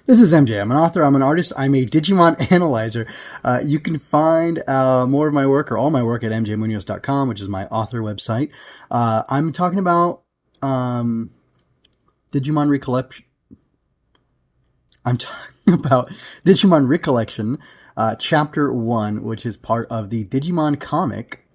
This is MJ. I'm an author. I'm an artist. I'm a Digimon analyzer. You can find more of my work or all my work at mjmunoz.com, which is my author website. I'm talking about Digimon Rikollection. I'm talking about Digimon Rikollection, Chapter 1, which is part of the Digimon comic,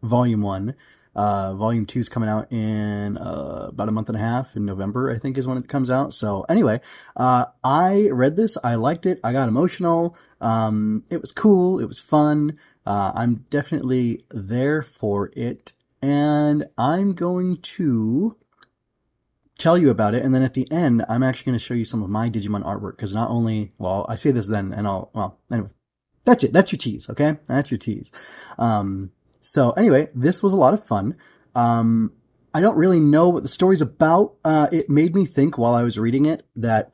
Volume 1. Volume 2 is coming out in about a month and a half. In November, I think, is when it comes out. So anyway, I read this. I liked it. I got emotional. It was cool. It was fun. I'm definitely there for it. And I'm going to tell you about it. And then at the end, I'm actually going to show you some of my Digimon artwork. Because not only, well, I say this then, and anyway. That's it. That's your tease, okay? That's your tease. So anyway, this was a lot of fun. I don't really know what the story's about. It made me think while I was reading it that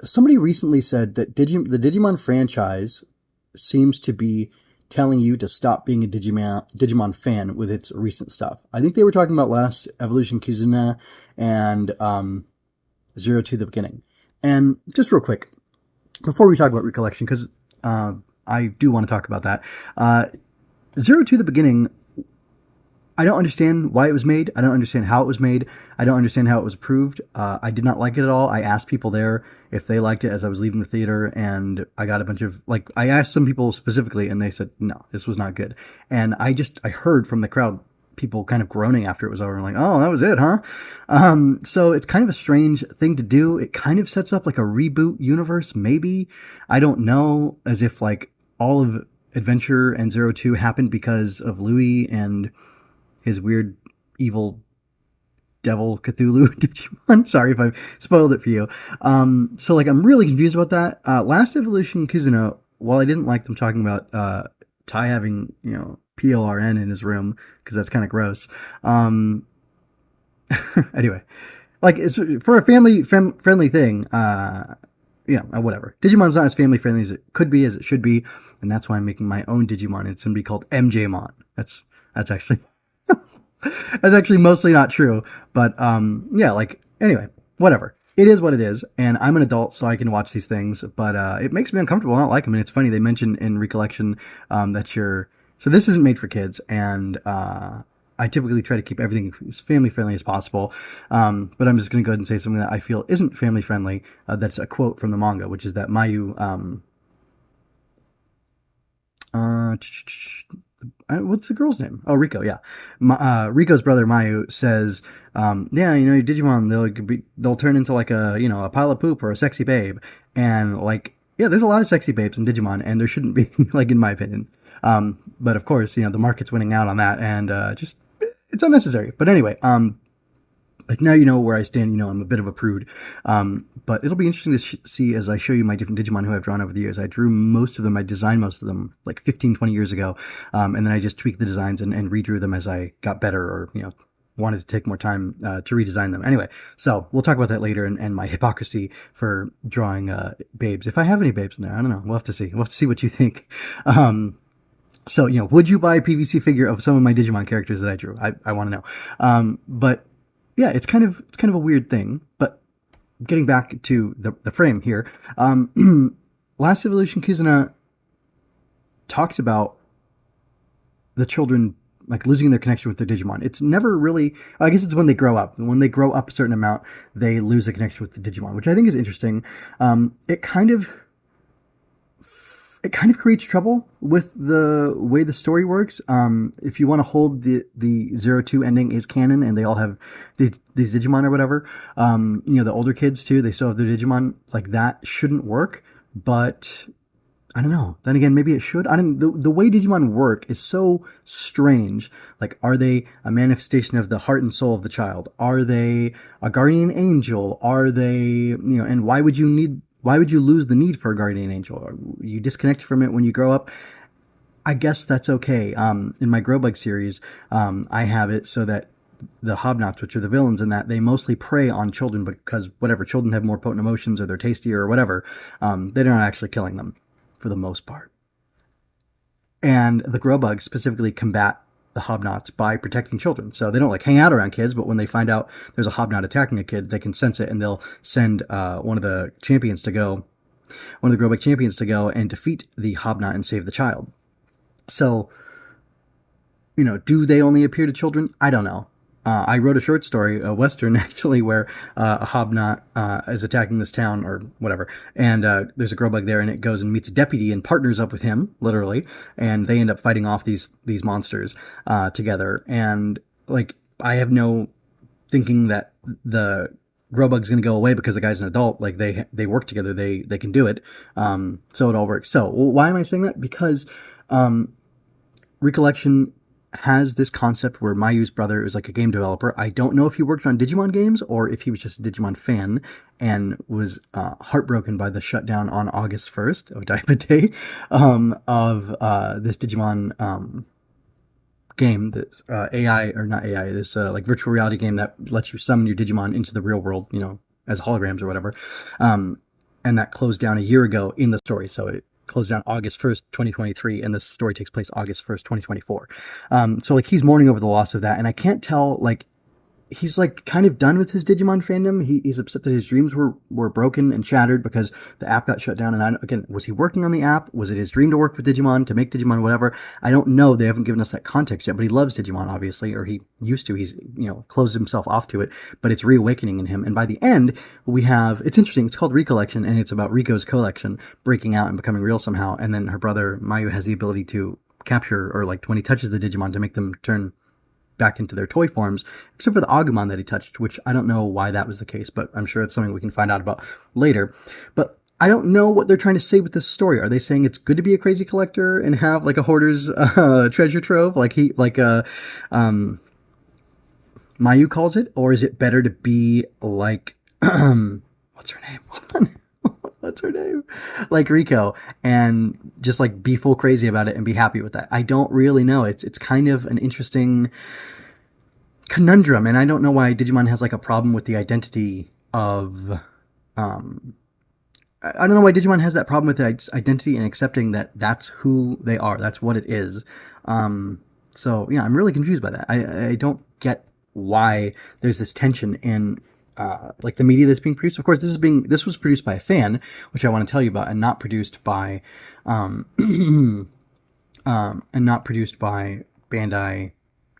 somebody recently said that the Digimon franchise seems to be telling you to stop being a Digimon fan with its recent stuff. I think they were talking about Last Evolution Kizuna and Zero to the Beginning. And just real quick, before we talk about Recollection, because I do want to talk about that. Zero to the Beginning, I don't understand why it was made. I don't understand how it was made. I don't understand how it was approved. I did not like it at all. I asked people there if they liked it as I was leaving the theater, and I got a bunch of, I asked some people specifically, and they said, no, this was not good. And I heard from the crowd people kind of groaning after it was over, and like, oh, that was it, huh? So it's kind of a strange thing to do. It kind of sets up like a reboot universe, maybe. I don't know, as if all of Adventure and 02 happened because of Louis and his weird evil devil Cthulhu Digimon. Sorry if I've spoiled it for you. So I'm really confused about that. Last Evolution Kizuna, while I didn't like them talking about Tai having, PLRN in his room, because that's kind of gross. Anyway, it's for a family friendly thing, whatever. Digimon's not as family friendly as it could be, as it should be, and that's why I'm making my own Digimon. It's going to be called MJmon. That's actually that's actually mostly not true, but anyway, whatever. It is what it is, and I'm an adult, so I can watch these things, but it makes me uncomfortable. I don't like them, and it's funny, they mentioned in Recollection so this isn't made for kids, and I typically try to keep everything as family friendly as possible, but I'm just going to go ahead and say something that I feel isn't family friendly. That's a quote from the manga, which is that Mayu, what's the girl's name? Oh, Riko, yeah. Riko's brother Mayu says, your Digimon, they'll turn into a pile of poop or a sexy babe, and there's a lot of sexy babes in Digimon, and there shouldn't be, in my opinion. But of course, the market's winning out on that, and it's unnecessary. But anyway, now you know where I stand. I'm a bit of a prude. But it'll be interesting to see as I show you my different Digimon who I've drawn over the years. I drew most of them, I designed most of them 15, 20 years ago. And then I just tweaked the designs and redrew them as I got better, or, wanted to take more time to redesign them. Anyway, so we'll talk about that later, and my hypocrisy for drawing babes. If I have any babes in there, I don't know. We'll have to see. We'll have to see what you think. So, would you buy a PVC figure of some of my Digimon characters that I drew? I want to know. But yeah, it's kind of a weird thing. But getting back to the frame here, Last Evolution Kizuna talks about the children losing their connection with their Digimon. It's never really, I guess it's when they grow up. When they grow up a certain amount, they lose the connection with the Digimon, which I think is interesting. It kind of creates trouble with the way the story works. If you want to hold the 02 ending is canon and they all have these Digimon or whatever, the older kids too, they still have their Digimon, that shouldn't work. But I don't know. Then again, maybe it should. The way Digimon work is so strange. Are they a manifestation of the heart and soul of the child? Are they a guardian angel? Are they, and why would you lose the need for a guardian angel? Or you disconnect from it when you grow up? I guess that's okay. In my Growbug series, I have it so that the Hobnots, which are the villains in that, they mostly prey on children because children have more potent emotions or they're tastier or whatever. They're not actually killing them for the most part. And the Growbugs specifically combat the Hobnots by protecting children. So they don't like hang out around kids, but when they find out there's a Hobnot attacking a kid, they can sense it and they'll send one of the champions to go, one of the Grobek champions to go and defeat the Hobnot and save the child. So, do they only appear to children? I don't know. I wrote a short story, a western actually, where a Hobnot is attacking this town or whatever, and there's a Grobug there, and it goes and meets a deputy and partners up with him, literally, and they end up fighting off these monsters together. And like, I have no thinking that the Grobug's going to go away because the guy's an adult. Like they work together, they can do it. So it all works. So why am I saying that? Because Recollection has this concept where Mayu's brother is like a game developer. I don't know if he worked on Digimon games or if he was just a Digimon fan and was heartbroken by the shutdown on August 1st, Odaiba Day, of this Digimon game, this AI, or not AI, this like virtual reality game that lets you summon your Digimon into the real world, as holograms or whatever. And that closed down a year ago in the story. So it closed down August 1st, 2023, and the story takes place August 1st, 2024. So like he's mourning over the loss of that, and I can't tell, like, he's like kind of done with his Digimon fandom. He's upset that his dreams were broken and shattered because the app got shut down. And again, was he working on the app? Was it his dream to work with Digimon, to make Digimon, whatever? I don't know. They haven't given us that context yet, but he loves Digimon, obviously, or he used to. He's, closed himself off to it, but it's reawakening in him. And by the end, it's interesting. It's called Recollection, and it's about Riko's collection breaking out and becoming real somehow. And then her brother, Mayu, has the ability to capture, or like when he touches the Digimon, to make them turn back into their toy forms, except for the Agumon that he touched, which I don't know why that was the case, but I'm sure it's something we can find out about later. But I don't know what they're trying to say with this story. Are they saying it's good to be a crazy collector and have like a hoarder's treasure trove, like Mayu calls it, or is it better to be like what's her name? What's her name? Like Riko, and just like be full crazy about it and be happy with that. I don't really know. It's kind of an interesting conundrum, and I don't know why Digimon has like a problem with the identity of I don't know why Digimon has that problem with the identity and accepting that that's who they are, that's what it is. So yeah, I'm really confused by that. I don't get why there's this tension in like the media that's being produced. Of course, this was produced by a fan, which I want to tell you about, and not produced by Bandai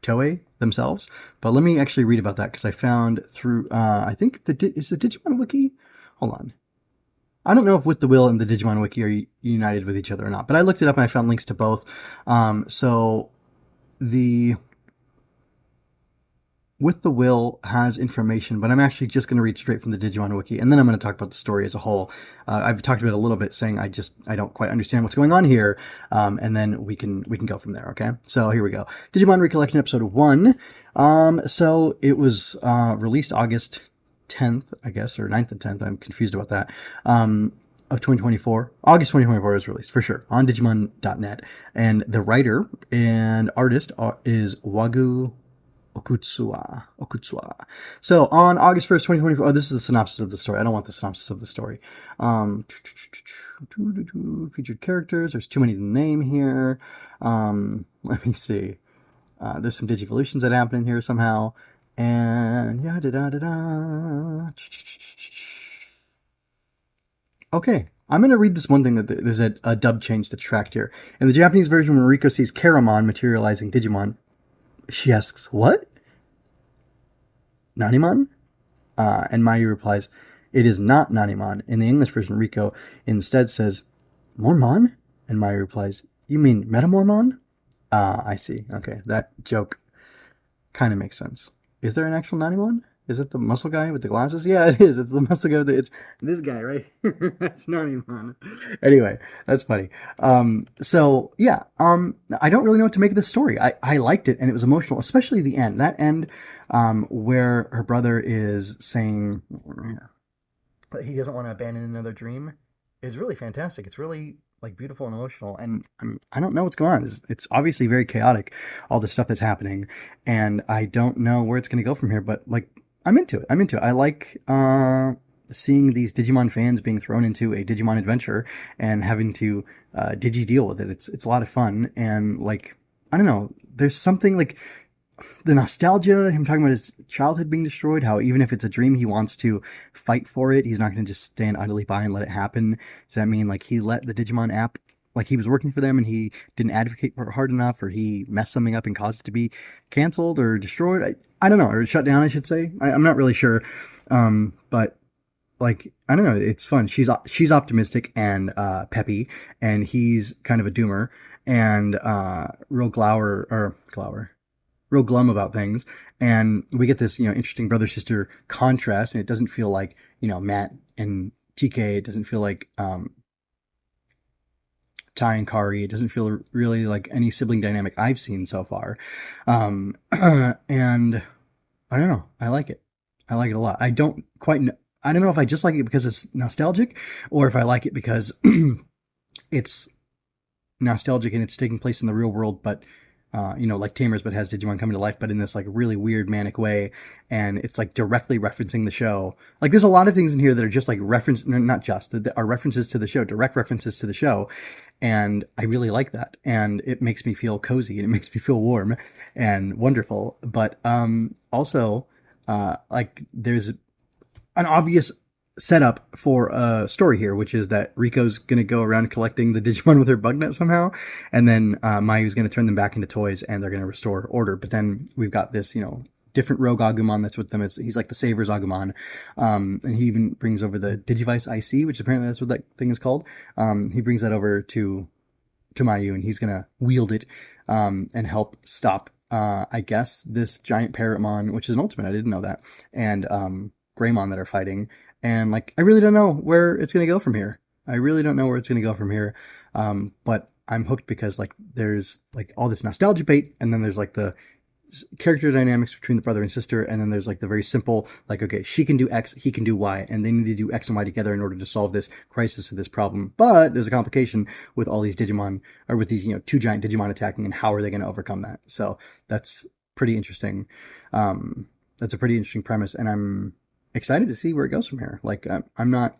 Toei themselves. But let me actually read about that, because I found through I think is the Digimon Wiki. Hold on. I don't know if With the Will and the Digimon Wiki are united with each other or not, but I looked it up and I found links to both. So the With the Will has information, but I'm actually just going to read straight from the Digimon Wiki, and then I'm going to talk about the story as a whole. I've talked about it a little bit, saying I don't quite understand what's going on here, and then we can go from there. Okay, so here we go. Digimon Rikollection Episode 1. So it was released August 10th, I guess, or 9th and 10th. I'm confused about that. Of 2024. August 2024 was released, for sure, on Digimon.net. And the writer and artist is Wagu Okutsua. So on August 1st, 2024, this is the synopsis of the story. I don't want the synopsis of the story. Featured characters. There's too many to name here. Let me see. There's some Digivolutions that happen in here somehow. And okay, I'm going to read this one thing, that there's a dub change that's tracked here. In the Japanese version, when Riko sees Karamon materializing Digimon, she asks, "What? Nanimon?" And Mayu replies, "It is not Nanimon." In the English version, Riko instead says, "Mormon?" And Mayu replies, "You mean Metamormon?" I see. Okay, that joke kind of makes sense. Is there an actual Nanimon? Is it the muscle guy with the glasses? Yeah, it is. It's the muscle guy. It's this guy, right? That's Nanimon. Anyway, that's funny. So yeah, I don't really know what to make of this story. I liked it, and it was emotional, especially the end. That end, where her brother is saying, but he doesn't want to abandon another dream, is really fantastic. It's really like beautiful and emotional, and I don't know what's going on. It's obviously very chaotic, all the stuff that's happening, and I don't know where it's going to go from here. But like, I'm into it. I like seeing these Digimon fans being thrown into a Digimon adventure and having to digi deal with it. It's a lot of fun, and like, I don't know. There's something like the nostalgia, him talking about his childhood being destroyed, how even if it's a dream, he wants to fight for it. He's not going to just stand idly by and let it happen. Does that mean like he let the Digimon app, like he was working for them and he didn't advocate for it hard enough, or he messed something up and caused it to be canceled or destroyed? I don't know, or shut down, I should say. I'm not really sure. But like, I don't know, it's fun. She's optimistic and peppy, and he's kind of a doomer and real glum about things. And we get this, interesting brother sister contrast, and it doesn't feel like, Matt and TK. It doesn't feel like Ty and Kari. It doesn't feel really like any sibling dynamic I've seen so far. And I don't know. I like it. I like it a lot. I don't know if I just like it because it's nostalgic, or if I like it because it's nostalgic and it's taking place in the real world, but like Tamers, but has Digimon coming to life, but in this like really weird manic way, and it's like directly referencing the show. Like there's a lot of things in here that are just like that are references to the show, direct references to the show, and I really like that, and it makes me feel cozy and it makes me feel warm and wonderful. But also, like there's an obvious setup for a story here, which is that Riko's going to go around collecting the Digimon with her bug net somehow, and then Mayu's going to turn them back into toys, and they're going to restore order. But then we've got this, different rogue Agumon that's with them. He's like the Savers Agumon, and he even brings over the Digivice IC, which apparently that's what that thing is called. He brings that over to Mayu, and he's going to wield it and help stop, I guess, this giant Parrotmon, which is an ultimate. I didn't know that. And Greymon that are fighting. And like, I really don't know where it's going to go from here. But I'm hooked because like there's like all this nostalgia bait, and then there's like the character dynamics between the brother and sister, and then there's like the very simple, like, okay, she can do X, he can do Y, and they need to do X and Y together in order to solve this crisis or this problem. But there's a complication with all these Digimon, or with these, two giant Digimon attacking, and how are they going to overcome that? So that's pretty interesting. That's a pretty interesting premise, and I'm excited to see where it goes from here. Like, I'm not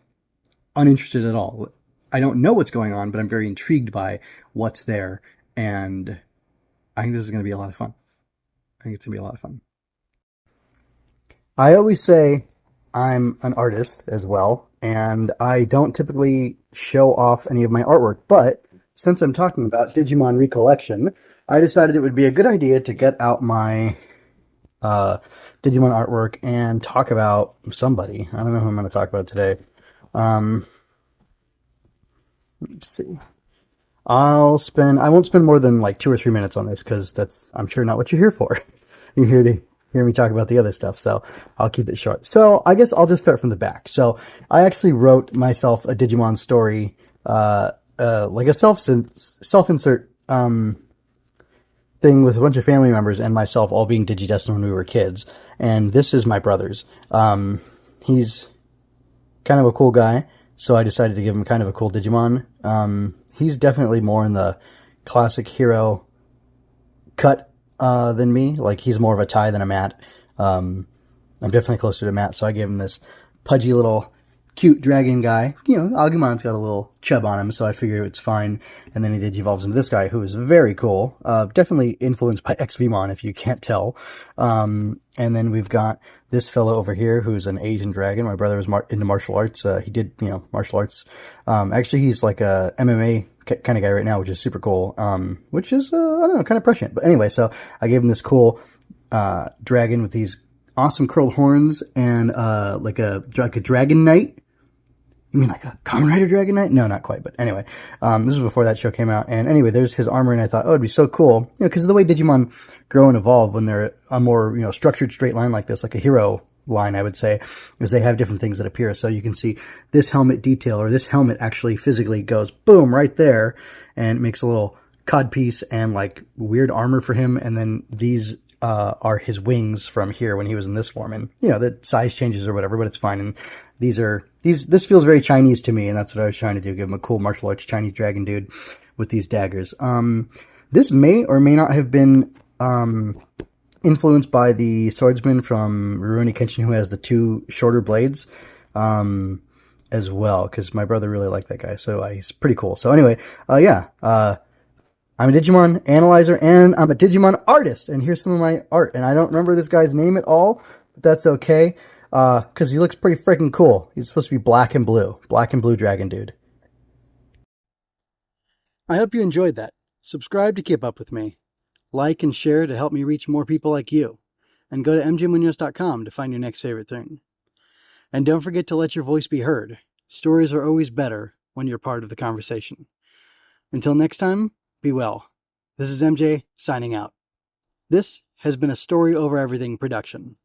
uninterested at all. I don't know what's going on, but I'm very intrigued by what's there, and I think this is going to be a lot of fun. I always say I'm an artist as well, and I don't typically show off any of my artwork, but since I'm talking about Digimon Rikollection, I decided it would be a good idea to get out my Digimon artwork and talk about somebody. I don't know who I'm going to talk about today. Let's see. I won't spend more than like 2 or 3 minutes on this, because that's, I'm sure, not what you're here for. You're here to hear me talk about the other stuff, so I'll keep it short. So I guess I'll just start from the back. So I actually wrote myself a Digimon story, like a self-insert thing with a bunch of family members and myself all being Digidestined when we were kids. And this is my brother's. He's kind of a cool guy, so I decided to give him kind of a cool Digimon. He's definitely more in the classic hero cut than me. Like, he's more of a Ty than a Matt. I'm definitely closer to Matt, so I gave him this pudgy little cute dragon guy. Agumon's got a little chub on him, so I figured it's fine. And then he evolves into this guy, who is very cool. Definitely influenced by XVmon, if you can't tell. And then we've got this fellow over here, who's an Asian dragon. My brother was into martial arts. He did, martial arts. Actually, he's like a MMA kind of guy right now, which is super cool. Which is, I don't know, kind of prescient. But anyway, so I gave him this cool dragon with these awesome curled horns and like a dragon knight. You mean like a Kamen Rider Dragon Knight? No, not quite, but anyway. This was before that show came out, and anyway, there's his armor, and I thought, oh, it'd be so cool. Because the way Digimon grow and evolve when they're a more, structured straight line like this, like a hero line, I would say, is they have different things that appear. So you can see this helmet detail, or this helmet actually physically goes, boom, right there, and it makes a little codpiece and like weird armor for him, and then these are his wings from here when he was in this form, and the size changes or whatever, but it's fine. And this feels very Chinese to me, and that's what I was trying to do, give him a cool martial arts Chinese dragon dude with these daggers. This may or may not have been influenced by the swordsman from Rurouni Kenshin, who has the 2 shorter blades as well, because my brother really liked that guy, so he's pretty cool. So anyway, I'm a Digimon analyzer and I'm a Digimon artist. And here's some of my art. And I don't remember this guy's name at all, but that's okay. Because he looks pretty freaking cool. He's supposed to be black and blue. Black and blue dragon dude. I hope you enjoyed that. Subscribe to keep up with me. Like and share to help me reach more people like you. And go to mjmunoz.com to find your next favorite thing. And don't forget to let your voice be heard. Stories are always better when you're part of the conversation. Until next time, be well. This is MJ signing out. This has been a Story Over Everything production.